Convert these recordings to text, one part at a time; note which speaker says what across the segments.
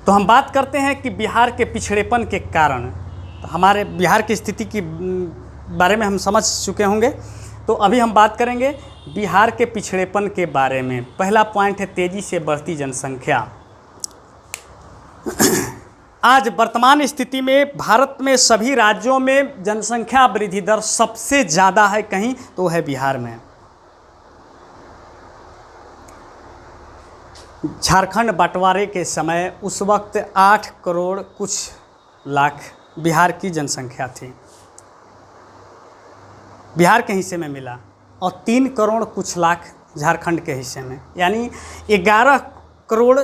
Speaker 1: तो हम बात करते हैं कि बिहार के पिछड़ेपन के कारण। तो हमारे बिहार की स्थिति की बारे में हम समझ चुके होंगे। तो अभी हम बात करेंगे बिहार के पिछड़ेपन के बारे में। पहला पॉइंट है तेज़ी से बढ़ती जनसंख्या। आज वर्तमान स्थिति में भारत में सभी राज्यों में जनसंख्या वृद्धि दर सबसे ज़्यादा है कहीं तो है बिहार में। झारखंड बंटवारे के समय उस वक्त 8 करोड़ कुछ लाख बिहार की जनसंख्या थी, बिहार के हिस्से में मिला, और 3 करोड़ कुछ लाख झारखंड के हिस्से में, यानी 11 करोड़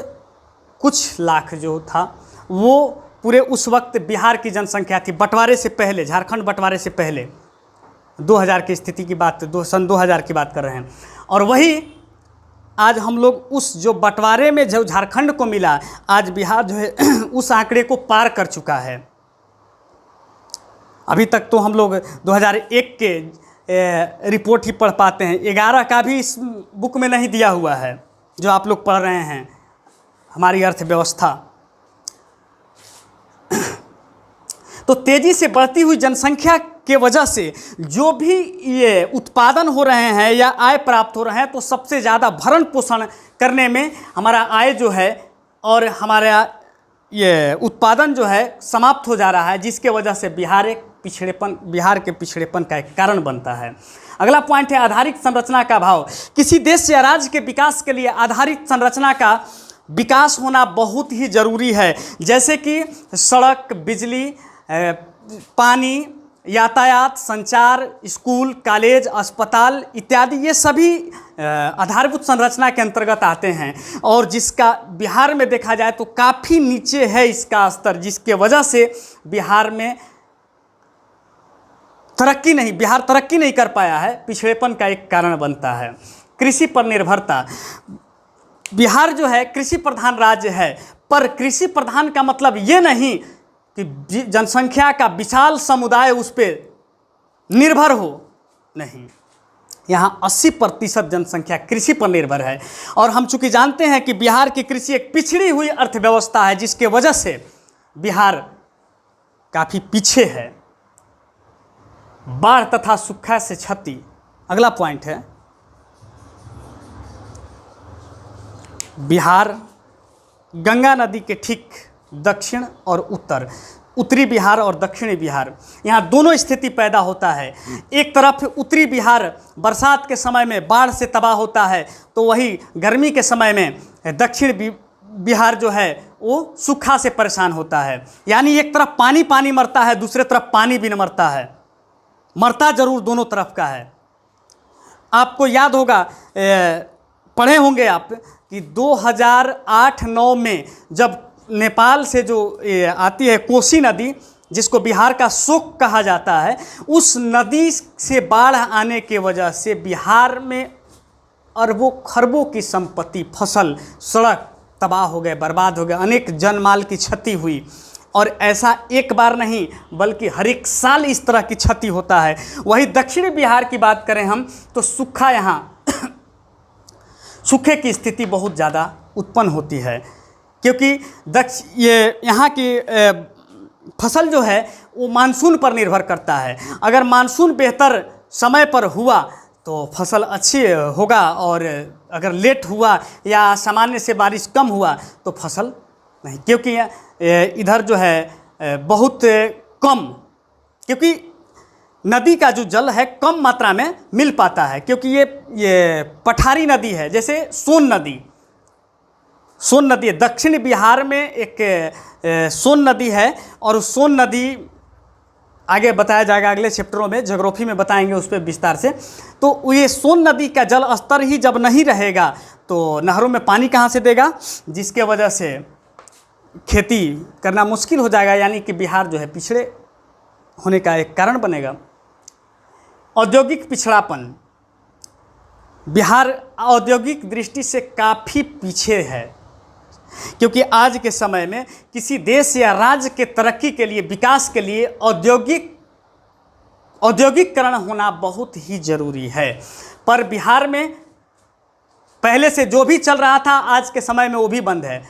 Speaker 1: कुछ लाख जो था वो पूरे उस वक्त बिहार की जनसंख्या थी। बंटवारे से पहले, झारखंड बंटवारे से पहले 2000 की स्थिति की बात, सन 2000 की बात कर रहे हैं। और वही आज हम लोग उस जो बंटवारे में जो झारखंड को मिला, आज बिहार जो है उस आंकड़े को पार कर चुका है। अभी तक तो हम लोग 2001 के रिपोर्ट ही पढ़ पाते हैं, 11 का भी इस बुक में नहीं दिया हुआ है जो आप लोग पढ़ रहे हैं हमारी अर्थव्यवस्था। तो तेज़ी से बढ़ती हुई जनसंख्या के वजह से जो भी ये उत्पादन हो रहे हैं या आय प्राप्त हो रहे हैं, तो सबसे ज़्यादा भरण पोषण करने में हमारा आय जो है और हमारा ये उत्पादन जो है समाप्त हो जा रहा है, जिसके वजह से बिहार के पिछड़ेपन का एक कारण बनता है। अगला पॉइंट है आधारिक संरचना का अभाव। किसी देश या राज्य के विकास के लिए आधारिक संरचना का विकास होना बहुत ही ज़रूरी है, जैसे कि सड़क, बिजली, पानी, यातायात, संचार, स्कूल, कॉलेज, अस्पताल इत्यादि, ये सभी आधारभूत संरचना के अंतर्गत आते हैं। और जिसका बिहार में देखा जाए तो काफ़ी नीचे है इसका स्तर, जिसके वजह से बिहार में बिहार तरक्की नहीं कर पाया है, पिछड़ेपन का एक कारण बनता है। कृषि पर निर्भरता। बिहार जो है कृषि प्रधान राज्य है, पर कृषि प्रधान का मतलब ये नहीं कि जनसंख्या का विशाल समुदाय उस पर निर्भर हो, नहीं। यहाँ 80% जनसंख्या कृषि पर निर्भर है। और हम चूँकि जानते हैं कि बिहार की कृषि एक पिछड़ी हुई अर्थव्यवस्था है, जिसके वजह से बिहार काफ़ी पीछे है। बाढ़ तथा सूखा से क्षति। अगला पॉइंट है बिहार गंगा नदी के ठीक दक्षिण और उत्तरी बिहार और दक्षिणी बिहार, यहाँ दोनों स्थिति पैदा होता है। एक तरफ उत्तरी बिहार बरसात के समय में बाढ़ से तबाह होता है, तो वही गर्मी के समय में दक्षिण बिहार जो है वो सूखा से परेशान होता है। यानी एक तरफ पानी मरता है, दूसरे तरफ पानी भी न मरता है, मरता जरूर दोनों तरफ का है। आपको याद होगा, पढ़े होंगे आप कि 2008-9 में जब नेपाल से जो आती है कोसी नदी, जिसको बिहार का शोक कहा जाता है, उस नदी से बाढ़ आने के वजह से बिहार में अरबों खरबों की संपत्ति, फसल, सड़क तबाह हो गए, बर्बाद हो गए, अनेक जनमाल की क्षति हुई। और ऐसा एक बार नहीं बल्कि हर एक साल इस तरह की क्षति होता है। वही दक्षिणी बिहार की बात करें हम तो सूखा, यहाँ सूखे की स्थिति बहुत ज़्यादा उत्पन्न होती है, क्योंकि यहाँ की फसल जो है वो मानसून पर निर्भर करता है। अगर मानसून बेहतर समय पर हुआ तो फसल अच्छी होगा, और अगर लेट हुआ या सामान्य से बारिश कम हुआ तो फसल नहीं, क्योंकि इधर जो है बहुत कम, क्योंकि नदी का जो जल है कम मात्रा में मिल पाता है, क्योंकि ये पठारी नदी है। जैसे सोन नदी है, दक्षिण बिहार में एक सोन नदी है, और सोन नदी आगे बताया जाएगा अगले चैप्टरों में, ज्योग्राफी में बताएंगे उस पर विस्तार से। तो ये सोन नदी का जल स्तर ही जब नहीं रहेगा तो नहरों में पानी कहाँ से देगा, जिसके वजह से खेती करना मुश्किल हो जाएगा, यानी कि बिहार जो है पिछड़े होने का एक कारण बनेगा। औद्योगिक पिछड़ापन। बिहार औद्योगिक दृष्टि से काफ़ी पीछे है, क्योंकि आज के समय में किसी देश या राज्य के तरक्की के लिए, विकास के लिए औद्योगिकरण होना बहुत ही ज़रूरी है। पर बिहार में पहले से जो भी चल रहा था आज के समय में वो भी बंद है।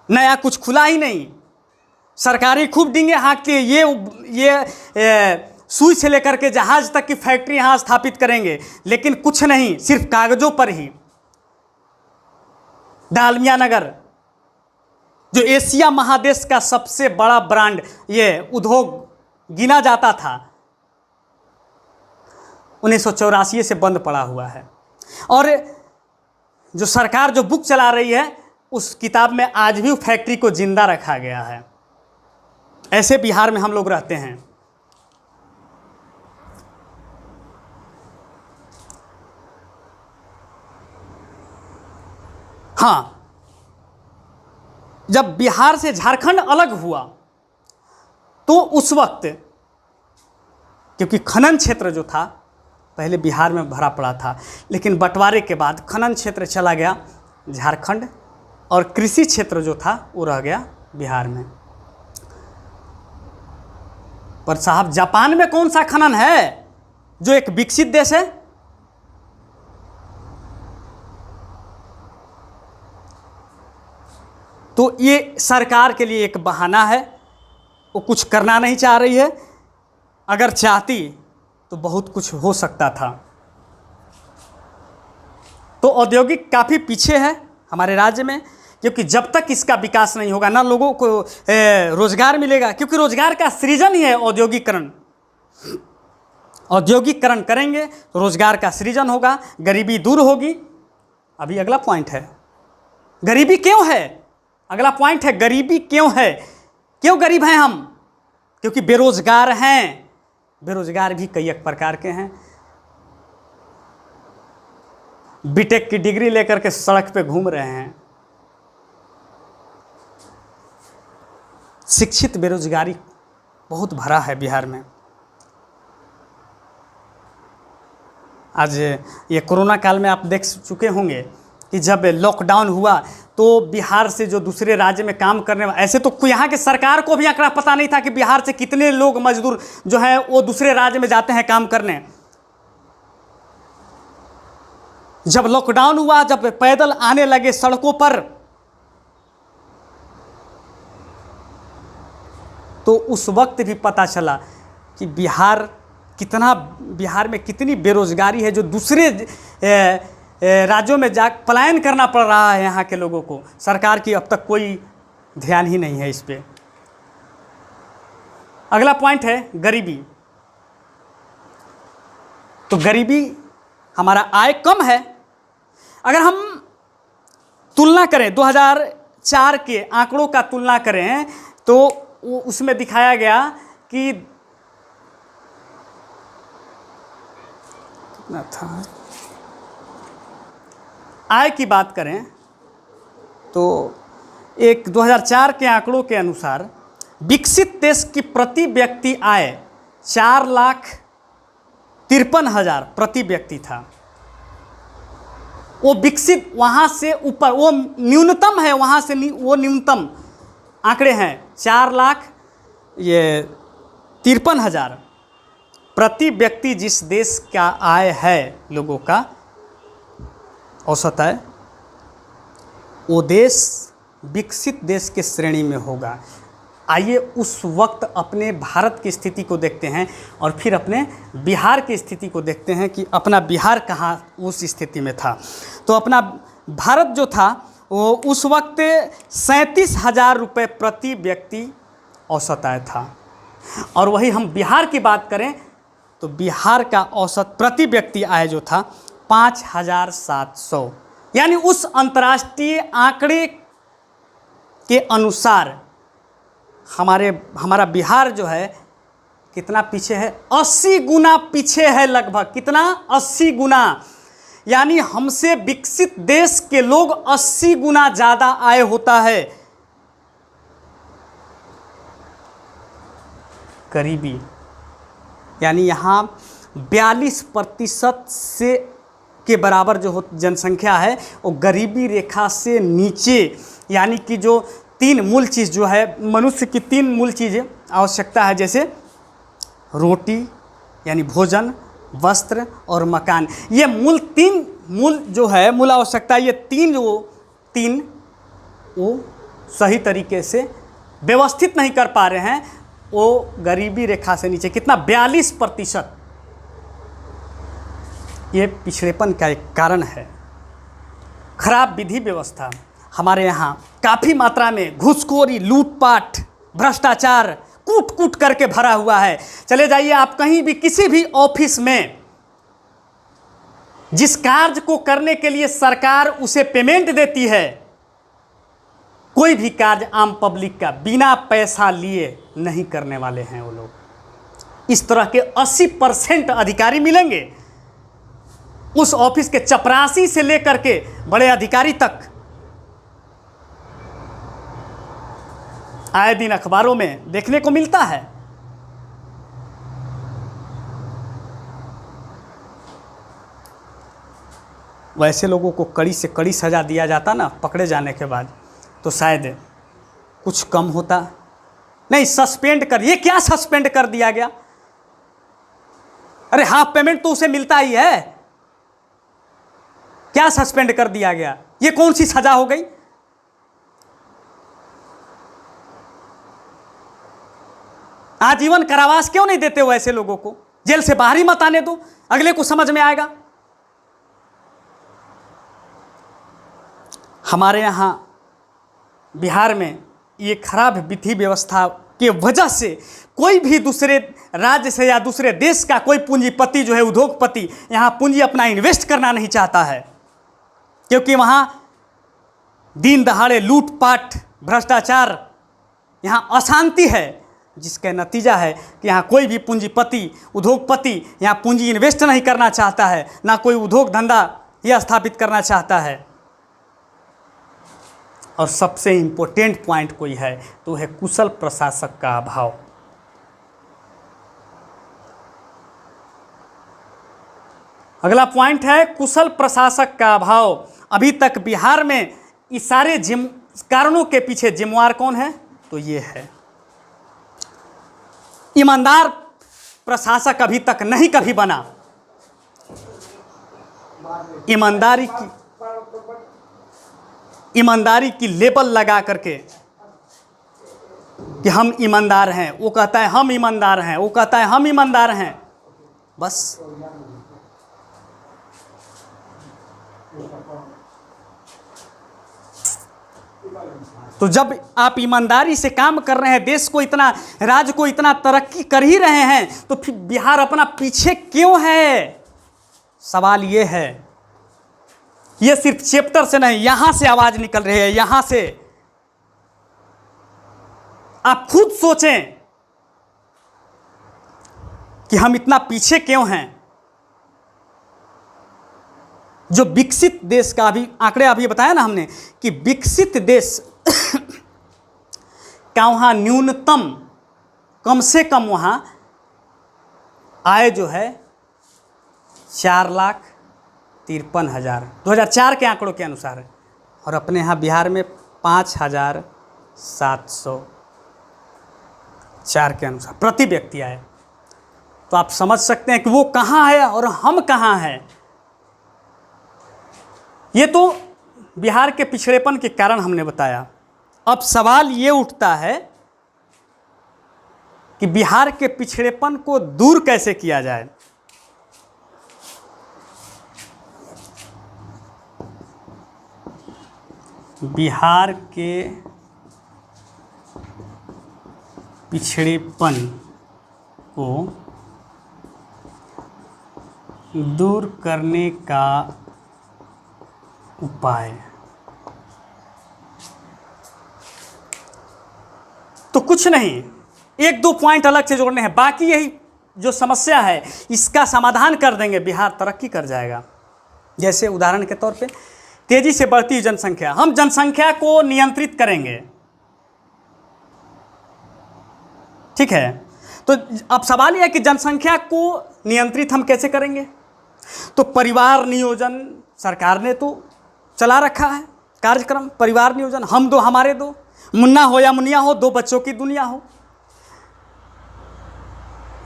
Speaker 1: नया कुछ खुला ही नहीं। सरकारी खूब डींगे हाँकती है, ये सुई से लेकर के जहाज तक की फैक्ट्री यहाँ स्थापित करेंगे, लेकिन कुछ नहीं, सिर्फ कागजों पर ही। डालमिया नगर जो एशिया महादेश का सबसे बड़ा ब्रांड ये उद्योग गिना जाता था, 1984 से बंद पड़ा हुआ है। और जो सरकार जो बुक चला रही है उस किताब में आज भी फैक्ट्री को जिंदा रखा गया है। ऐसे बिहार में हम लोग रहते हैं। हाँ, जब बिहार से झारखंड अलग हुआ तो उस वक्त, क्योंकि खनन क्षेत्र जो था पहले बिहार में भरा पड़ा था, लेकिन बंटवारे के बाद खनन क्षेत्र चला गया झारखंड और कृषि क्षेत्र जो था वो रह गया बिहार में। पर साहब, जापान में कौन सा खनन है जो एक विकसित देश है? तो ये सरकार के लिए एक बहाना है, वो कुछ करना नहीं चाह रही है। अगर चाहती तो बहुत कुछ हो सकता था। तो औद्योगिक काफ़ी पीछे है हमारे राज्य में, क्योंकि जब तक इसका विकास नहीं होगा ना लोगों को रोजगार मिलेगा, क्योंकि रोजगार का सृजन ही है औद्योगिकरण। औद्योगिकरण करेंगे तो रोजगार का सृजन होगा, गरीबी दूर होगी। अभी अगला पॉइंट है, गरीबी क्यों है? अगला पॉइंट है, गरीबी क्यों है? क्यों गरीब हैं हम? क्योंकि बेरोजगार हैं। बेरोजगार भी कई एक प्रकार के हैं। बीटेक की डिग्री लेकर के सड़क पे घूम रहे हैं। शिक्षित बेरोजगारी बहुत भरा है बिहार में। आज ये कोरोना काल में आप देख चुके होंगे कि जब लॉकडाउन हुआ तो बिहार से जो दूसरे राज्य में काम करने वाले, ऐसे तो यहाँ के सरकार को भी आंकड़ा पता नहीं था कि बिहार से कितने लोग मजदूर जो हैं वो दूसरे राज्य में जाते हैं काम करने। जब लॉकडाउन हुआ, जब पैदल आने लगे सड़कों पर, तो उस वक्त भी पता चला कि बिहार में कितनी बेरोजगारी है, जो दूसरे राज्यों में जा पलायन करना पड़ रहा है यहाँ के लोगों को। सरकार की अब तक कोई ध्यान ही नहीं है इस पे। अगला पॉइंट है गरीबी। तो गरीबी, हमारा आय कम है। अगर हम तुलना करें 2004 के आंकड़ों का तुलना करें तो उसमें दिखाया गया कि कितना था, आय की बात करें तो एक 2004 के आंकड़ों के अनुसार विकसित देश की प्रति व्यक्ति आय 4,53,000 प्रति व्यक्ति था। वो विकसित, वहाँ से ऊपर वो न्यूनतम है, वहाँ से वो न्यूनतम आंकड़े हैं 4,53,000 प्रति व्यक्ति। जिस देश का आय है लोगों का औसत आय, वो देश विकसित देश के श्रेणी में होगा। आइए उस वक्त अपने भारत की स्थिति को देखते हैं और फिर अपने बिहार की स्थिति को देखते हैं कि अपना बिहार कहाँ उस स्थिति में था। तो अपना भारत जो था वो उस वक्त 37,000 रुपये प्रति व्यक्ति औसत आय था। और वही हम बिहार की बात करें तो बिहार का औसत प्रति व्यक्ति आय जो था 5,700, यानी उस अंतर्राष्ट्रीय आंकड़े के अनुसार हमारा बिहार जो है कितना पीछे है, 80 गुना पीछे है लगभग। कितना? 80 गुना। यानी हमसे विकसित देश के लोग 80 गुना ज़्यादा आय होता है। गरीबी, यानी यहाँ 42% से के बराबर जो जनसंख्या है वो गरीबी रेखा से नीचे, यानी कि जो 3 मूल चीज़ जो है मनुष्य की 3 मूल चीज़ें आवश्यकता है, जैसे रोटी यानी भोजन, वस्त्र और मकान। ये मूल जो है मूल आवश्यकता, ये तीन वो सही तरीके से व्यवस्थित नहीं कर पा रहे हैं, वो गरीबी रेखा से नीचे कितना 42%। ये पिछड़ेपन का एक कारण है। खराब विधि व्यवस्था, हमारे यहाँ काफ़ी मात्रा में घूसखोरी, लूटपाट, भ्रष्टाचार कूट कूट करके भरा हुआ है। चले जाइए आप कहीं भी, किसी भी ऑफिस में, जिस कार्य को करने के लिए सरकार उसे पेमेंट देती है, कोई भी कार्य आम पब्लिक का बिना पैसा लिए नहीं करने वाले हैं वो लोग। इस तरह के 80% अधिकारी मिलेंगे उस ऑफिस के, चपरासी से लेकर के बड़े अधिकारी तक। आए दिन अखबारों में देखने को मिलता है। वैसे लोगों को कड़ी से कड़ी सज़ा दिया जाता ना पकड़े जाने के बाद, तो शायद कुछ कम होता। नहीं, सस्पेंड कर, ये क्या सस्पेंड कर दिया गया? अरे हाफ पेमेंट तो उसे मिलता ही है, क्या सस्पेंड कर दिया गया? ये कौन सी सजा हो गई? आजीवन कारावास क्यों नहीं देते हो ऐसे लोगों को? जेल से बाहर ही मत आने दो, अगले को समझ में आएगा। हमारे यहाँ बिहार में ये खराब विधि व्यवस्था के वजह से कोई भी दूसरे राज्य से या दूसरे देश का कोई पूंजीपति जो है, उद्योगपति, यहाँ पूंजी अपना इन्वेस्ट करना नहीं चाहता है, क्योंकि वहाँ दिन दहाड़े लूटपाट, भ्रष्टाचार, यहाँ अशांति है, जिसका नतीजा है कि यहाँ कोई भी पूंजीपति, उद्योगपति यहाँ पूंजी इन्वेस्ट नहीं करना चाहता है, ना कोई उद्योग धंधा यह स्थापित करना चाहता है। और सबसे इम्पोर्टेंट पॉइंट कोई है तो है कुशल प्रशासक का अभाव। अगला पॉइंट है कुशल प्रशासक का अभाव। अभी तक बिहार में इस सारे कारणों के पीछे जिम्मेवार कौन है? तो ये है, ईमानदार प्रशासक अभी तक नहीं कभी बना। ईमानदारी की लेबल लगा करके कि हम ईमानदार हैं, वो कहता है हम ईमानदार हैं, वो कहता है हम ईमानदार हैं, बस। तो जब आप ईमानदारी से काम कर रहे हैं, देश को इतना, राज्य को इतना तरक्की कर ही रहे हैं, तो फिर बिहार अपना पीछे क्यों है? सवाल ये है। ये सिर्फ चैप्टर से नहीं, यहां से आवाज निकल रही है, यहां से। आप खुद सोचें कि हम इतना पीछे क्यों हैं। जो विकसित देश का, अभी आंकड़े अभी बताया ना हमने कि विकसित देश का वहाँ न्यूनतम, कम से कम वहाँ आय जो है 4,53,000 2004 के आंकड़ों के अनुसार है, और अपने यहाँ बिहार में 5,704 के अनुसार प्रति व्यक्ति आए। तो आप समझ सकते हैं कि वो कहाँ है और हम कहाँ हैं। ये तो बिहार के पिछड़ेपन के कारण हमने बताया। अब सवाल ये उठता है कि बिहार के पिछड़ेपन को दूर कैसे किया जाए। बिहार के पिछड़ेपन को दूर करने का उपाय तो कुछ नहीं, एक दो पॉइंट अलग से जोड़ने हैं, बाकी यही जो समस्या है इसका समाधान कर देंगे, बिहार तरक्की कर जाएगा। जैसे उदाहरण के तौर पे तेजी से बढ़ती हुई जनसंख्या, हम जनसंख्या को नियंत्रित करेंगे, ठीक है। तो अब सवाल यह है कि जनसंख्या को नियंत्रित हम कैसे करेंगे। तो परिवार नियोजन सरकार ने तो चला रखा है कार्यक्रम, परिवार नियोजन, हम दो हमारे दो, मुन्ना हो या मुनिया हो, दो बच्चों की दुनिया हो।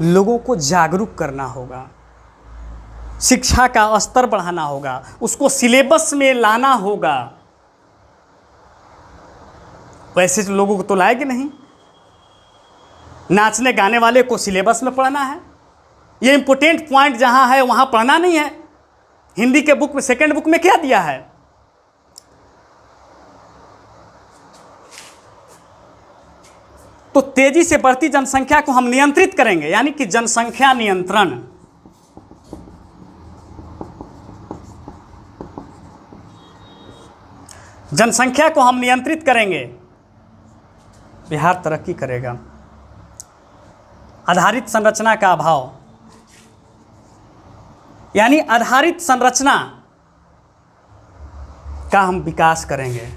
Speaker 1: लोगों को जागरूक करना होगा, शिक्षा का स्तर बढ़ाना होगा, उसको सिलेबस में लाना होगा। पैसे से लोगों को तो लाएगी नहीं। नाचने गाने वाले को सिलेबस में पढ़ना है, ये इंपॉर्टेंट पॉइंट जहाँ है वहाँ पढ़ना नहीं है। हिंदी के बुक में सेकेंड बुक में क्या दिया है? तो तेजी से बढ़ती जनसंख्या को हम नियंत्रित करेंगे, यानी कि जनसंख्या नियंत्रण। जनसंख्या को हम नियंत्रित करेंगे, बिहार तरक्की करेगा। आधारित संरचना का अभाव, यानी आधारित संरचना का हम विकास करेंगे।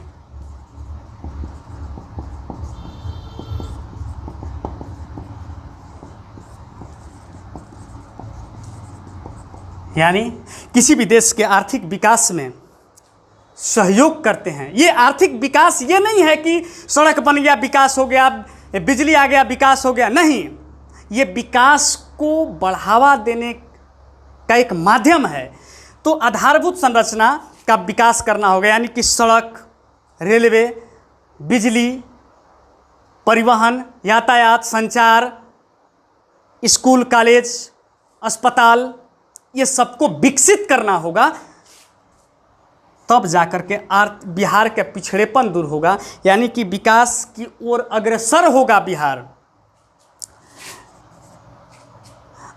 Speaker 1: यानी किसी भी देश के आर्थिक विकास में सहयोग करते हैं। ये आर्थिक विकास ये नहीं है कि सड़क बन गया विकास हो गया, बिजली आ गया विकास हो गया, नहीं। ये विकास को बढ़ावा देने का एक माध्यम है। तो आधारभूत संरचना का विकास करना होगा, यानी कि सड़क, रेलवे, बिजली, परिवहन, यातायात, संचार, स्कूल, कॉलेज, अस्पताल, ये सबको विकसित करना होगा। तब जाकर के बिहार का पिछड़ेपन दूर होगा, यानी कि विकास की ओर अग्रसर होगा बिहार।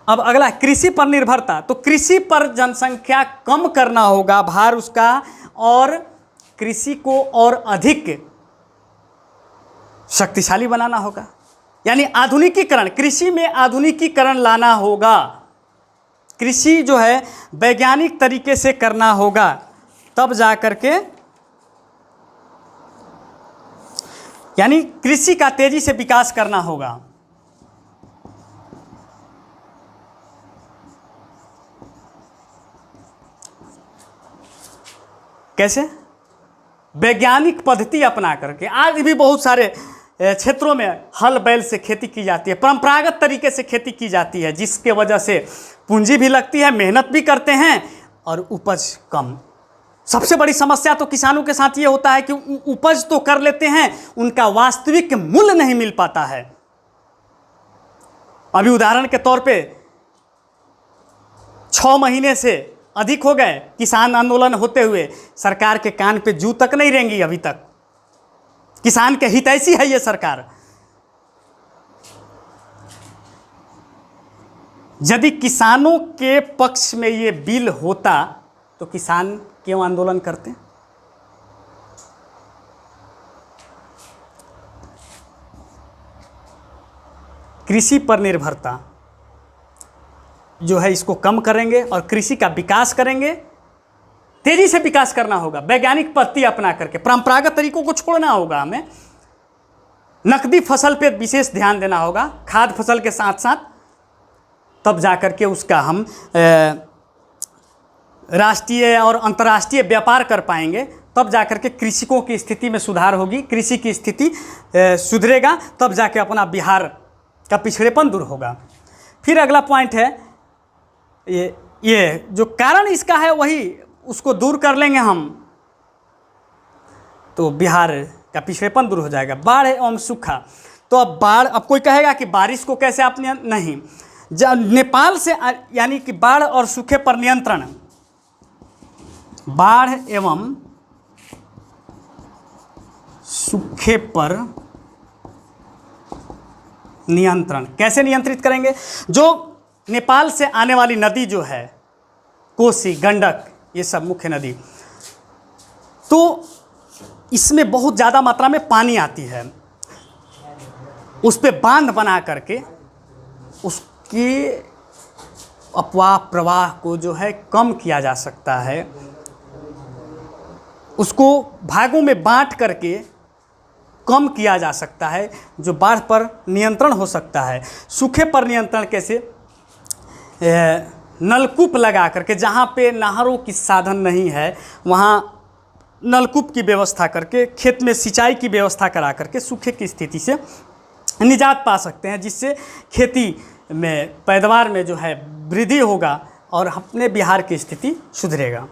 Speaker 1: अब अगला कृषि पर निर्भरता। तो कृषि पर जनसंख्या कम करना होगा, भार उसका, और कृषि को और अधिक शक्तिशाली बनाना होगा, यानी आधुनिकीकरण, कृषि में आधुनिकीकरण लाना होगा। कृषि जो है वैज्ञानिक तरीके से करना होगा, तब जा करके, यानी कृषि का तेजी से विकास करना होगा। कैसे? वैज्ञानिक पद्धति अपना करके। आज भी बहुत सारे क्षेत्रों में हल बैल से खेती की जाती है, परंपरागत तरीके से खेती की जाती है, जिसके वजह से पूंजी भी लगती है, मेहनत भी करते हैं और उपज कम। सबसे बड़ी समस्या तो किसानों के साथ ये होता है कि उपज तो कर लेते हैं, उनका वास्तविक मूल्य नहीं मिल पाता है। अभी उदाहरण के तौर पे 6 महीने से अधिक हो गए किसान आंदोलन होते हुए, सरकार के कान पे जू तक नहीं रेंगी अभी तक। किसान के हितैषी है ये सरकार। यदि किसानों के पक्ष में ये बिल होता तो किसान क्यों आंदोलन करते? कृषि पर निर्भरता जो है इसको कम करेंगे और कृषि का विकास करेंगे। तेजी से विकास करना होगा, वैज्ञानिक पद्धति अपना करके, परंपरागत तरीकों को छोड़ना होगा हमें। नकदी फसल पे विशेष ध्यान देना होगा, खाद्य फसल के साथ साथ, तब जाकर के उसका हम राष्ट्रीय और अंतर्राष्ट्रीय व्यापार कर पाएंगे। तब जाकर के कृषकों की स्थिति में सुधार होगी, कृषि की स्थिति सुधरेगा, तब जाके अपना बिहार का पिछड़ेपन दूर होगा। फिर अगला पॉइंट है ये जो कारण इसका है वही उसको दूर कर लेंगे हम तो बिहार का पिछड़ेपन दूर हो जाएगा। बाढ़ एवं सूखा। तो अब बाढ़, अब कोई कहेगा कि बारिश को कैसे आप नहीं, नेपाल से, यानी कि बाढ़ और सूखे पर नियंत्रण, बाढ़ एवं सूखे पर नियंत्रण कैसे नियंत्रित करेंगे? जो नेपाल से आने वाली नदी जो है, कोसी, गंडक, ये सब मुख्य नदी, तो इसमें बहुत ज़्यादा मात्रा में पानी आती है। उस पे बांध बना करके उसके अपवाह प्रवाह को जो है कम किया जा सकता है, उसको भागों में बांट करके कम किया जा सकता है, जो बाढ़ पर नियंत्रण हो सकता है। सूखे पर नियंत्रण कैसे? नलकूप लगा करके, जहाँ पे नहरों की साधन नहीं है वहाँ नलकूप की व्यवस्था करके, खेत में सिंचाई की व्यवस्था करा करके सूखे की स्थिति से निजात पा सकते हैं, जिससे खेती में पैदावार में जो है वृद्धि होगा और अपने बिहार की स्थिति सुधरेगा।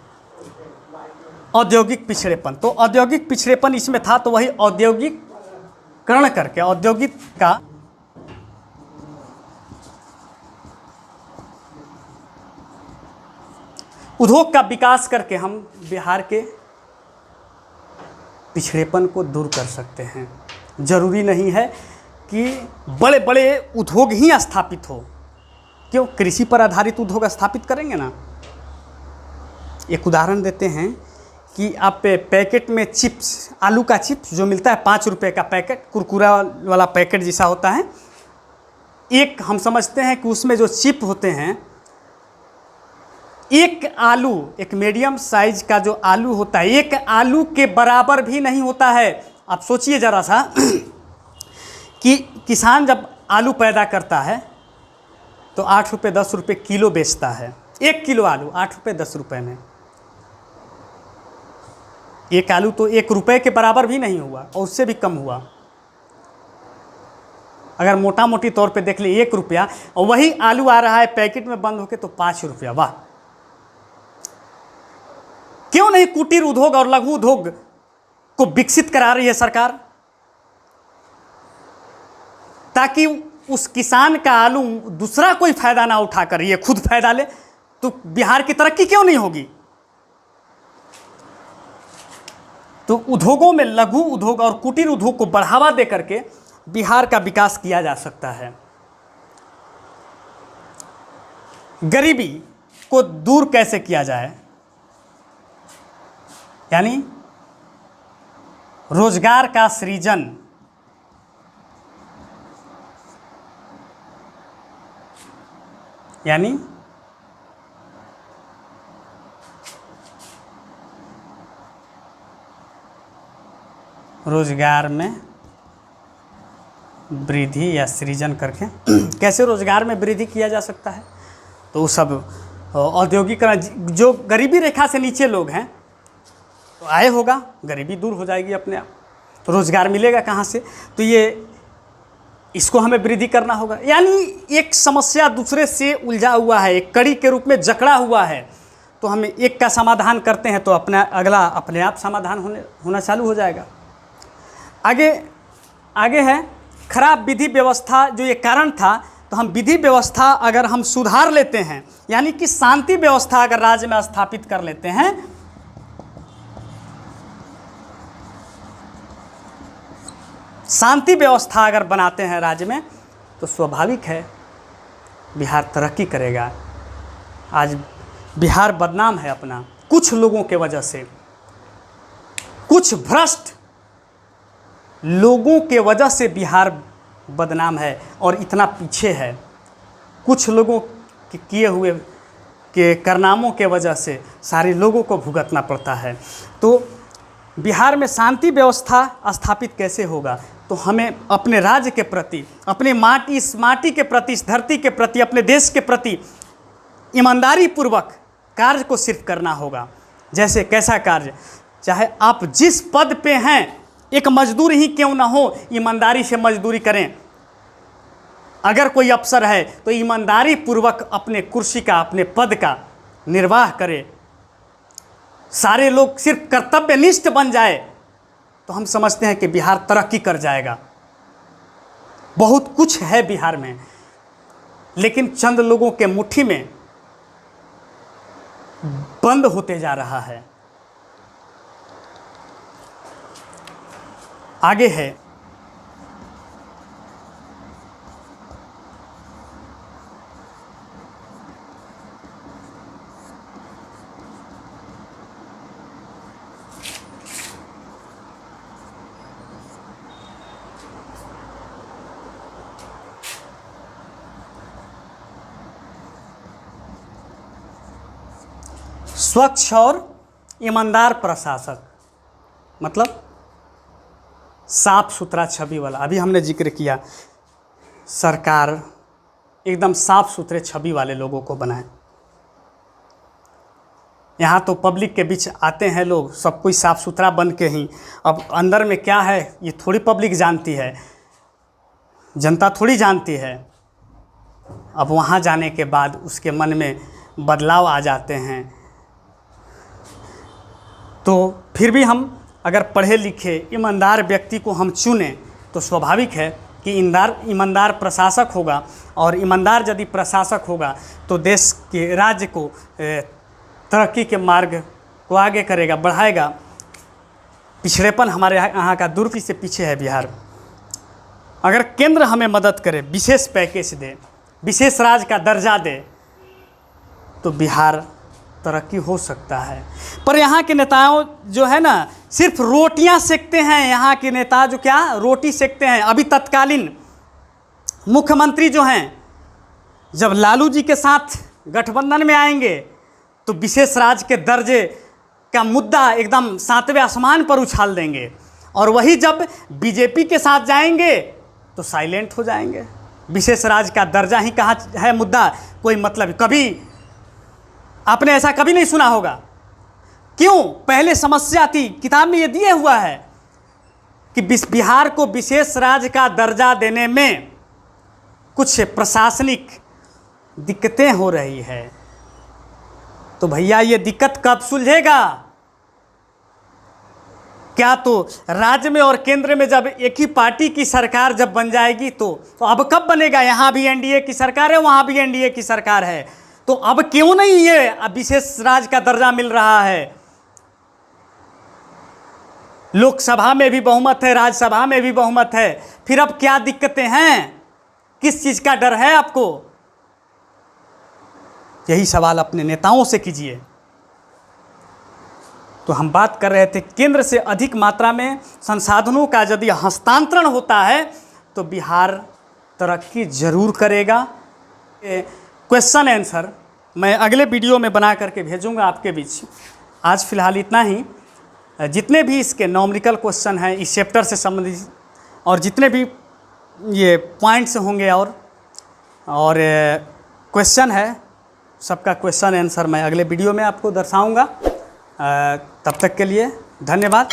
Speaker 1: औद्योगिक पिछड़ेपन, तो औद्योगिक पिछड़ेपन इसमें था, तो वही औद्योगिक औद्योगिकरण करके उद्योग का विकास करके हम बिहार के पिछड़ेपन को दूर कर सकते हैं। जरूरी नहीं है कि बड़े बड़े उद्योग ही स्थापित हो, क्यों कृषि पर आधारित उद्योग स्थापित करेंगे ना। एक उदाहरण देते हैं कि आप पैकेट में चिप्स, आलू का चिप्स जो मिलता है 5 रुपये का पैकेट, कुरकुरा वाला पैकेट जैसा होता है, एक हम समझते हैं कि उसमें जो चिप होते हैं, एक आलू, एक मीडियम साइज का जो आलू होता है, एक आलू के बराबर भी नहीं होता है। आप सोचिए ज़रा सा कि किसान जब आलू पैदा करता है तो 8 रुपये 10 रुपये किलो बेचता है। 1 किलो आलू 8 रुपये 10 रुपये में, एक आलू तो 1 रुपये के बराबर भी नहीं हुआ और उससे भी कम हुआ। अगर मोटा मोटी तौर पे देख ले 1 रुपया, और वही आलू आ रहा है पैकेट में बंद होके तो 5 रुपया। वाह, क्यों नहीं कुटीर उद्योग और लघु उद्योग को विकसित करा रही है सरकार, ताकि उस किसान का आलू दूसरा कोई फायदा ना उठा कर ये खुद फायदा ले, तो बिहार की तरक्की क्यों नहीं होगी। तो उद्योगों में लघु उद्योग और कुटीर उद्योग को बढ़ावा दे करके बिहार का विकास किया जा सकता है। गरीबी को दूर कैसे किया जाए, यानी रोजगार का सृजन, यानी रोजगार में वृद्धि या सृजन करके कैसे रोजगार में वृद्धि किया जा सकता है। तो वो सब औद्योगिकरण, जो गरीबी रेखा से नीचे लोग हैं तो आय होगा, गरीबी दूर हो जाएगी अपने आप, तो रोजगार मिलेगा कहाँ से। तो ये इसको हमें वृद्धि करना होगा। यानी एक समस्या दूसरे से उलझा हुआ है, एक कड़ी के रूप में जकड़ा हुआ है, तो हम एक का समाधान करते हैं तो अपना अगला अपने आप समाधान होना चालू हो जाएगा। आगे है खराब विधि व्यवस्था। जो ये कारण था, तो हम विधि व्यवस्था अगर हम सुधार लेते हैं, यानी कि शांति व्यवस्था अगर राज्य में स्थापित कर लेते हैं, शांति व्यवस्था अगर बनाते हैं राज्य में, तो स्वाभाविक है बिहार तरक्की करेगा। आज बिहार बदनाम है अपना कुछ लोगों के वजह से, कुछ भ्रष्ट लोगों के वजह से बिहार बदनाम है और इतना पीछे है। कुछ लोगों के किए हुए के कारनामों के वजह से सारे लोगों को भुगतना पड़ता है। तो बिहार में शांति व्यवस्था स्थापित कैसे होगा, तो हमें अपने राज्य के प्रति, अपने इस माटी के प्रति, इस धरती के प्रति, अपने देश के प्रति ईमानदारी पूर्वक कार्य को सिर्फ करना होगा। जैसे कैसा कार्य, चाहे आप जिस पद पे हैं, एक मजदूर ही क्यों ना हो, ईमानदारी से मजदूरी करें। अगर कोई अफसर है तो ईमानदारी पूर्वक अपने कुर्सी का, अपने पद का निर्वाह करे। सारे लोग सिर्फ कर्तव्यनिष्ठ बन जाए तो हम समझते हैं कि बिहार तरक्की कर जाएगा। बहुत कुछ है बिहार में, लेकिन चंद लोगों के मुट्ठी में बंद होते जा रहा है। आगे है स्वच्छ और ईमानदार प्रशासक, मतलब साफ सुथरा छवि वाला। अभी हमने जिक्र किया, सरकार एकदम साफ सुथरे छवि वाले लोगों को बनाए। यहाँ तो पब्लिक के बीच आते हैं लोग, सब कोई साफ सुथरा बन के ही, अब अंदर में क्या है ये थोड़ी पब्लिक जानती है, जनता थोड़ी जानती है। अब वहाँ जाने के बाद उसके मन में बदलाव आ जाते हैं। तो फिर भी हम अगर पढ़े लिखे ईमानदार व्यक्ति को हम चुनें तो स्वाभाविक है कि ईमानदार प्रशासक होगा, और ईमानदार यदि प्रशासक होगा तो देश के राज्य को तरक्की के मार्ग को आगे करेगा, बढ़ाएगा। पिछड़ेपन हमारे यहाँ का दूर से पीछे है बिहार। अगर केंद्र हमें मदद करे, विशेष पैकेज दे, विशेष राज्य का दर्जा दे, तो बिहार तरक्की हो सकता है। पर यहाँ के नेताओं जो है ना, सिर्फ रोटियां सेकते हैं। यहाँ के नेता जो क्या रोटी सेकते हैं। अभी तत्कालीन मुख्यमंत्री जो हैं, जब लालू जी के साथ गठबंधन में आएंगे तो विशेष राज्य के दर्जे का मुद्दा एकदम 7वें आसमान पर उछाल देंगे, और वही जब बीजेपी के साथ जाएंगे तो साइलेंट हो जाएंगे। विशेष राज्य का दर्जा ही कहाँ है मुद्दा, कोई मतलब कभी आपने ऐसा कभी नहीं सुना होगा। क्यों? पहले समस्या थी, किताब में ये दिए हुआ है कि बिहार को विशेष राज्य का दर्जा देने में कुछ प्रशासनिक दिक्कतें हो रही है। तो भैया ये दिक्कत कब सुलझेगा? क्या तो राज्य में और केंद्र में जब एक ही पार्टी की सरकार जब बन जाएगी तो अब कब बनेगा? यहाँ भी एनडीए की सरकार है, वहाँ भी एनडीए की सरकार है, तो अब क्यों नहीं ये विशेष राज्य का दर्जा मिल रहा है? लोकसभा में भी बहुमत है, राज्यसभा में भी बहुमत है, फिर अब क्या दिक्कतें हैं? किस चीज़ का डर है आपको? यही सवाल अपने नेताओं से कीजिए। तो हम बात कर रहे थे केंद्र से अधिक मात्रा में संसाधनों का यदि हस्तांतरण होता है तो बिहार तरक्की जरूर करेगा। क्वेश्चन आंसर मैं अगले वीडियो में बना करके भेजूंगा आपके बीच। आज फिलहाल इतना ही। जितने भी इसके नॉमरिकल क्वेश्चन हैं इस चैप्टर से संबंधित, और जितने भी ये पॉइंट्स होंगे और क्वेश्चन है, सबका क्वेश्चन आंसर मैं अगले वीडियो में आपको दर्शाऊंगा। तब तक के लिए धन्यवाद।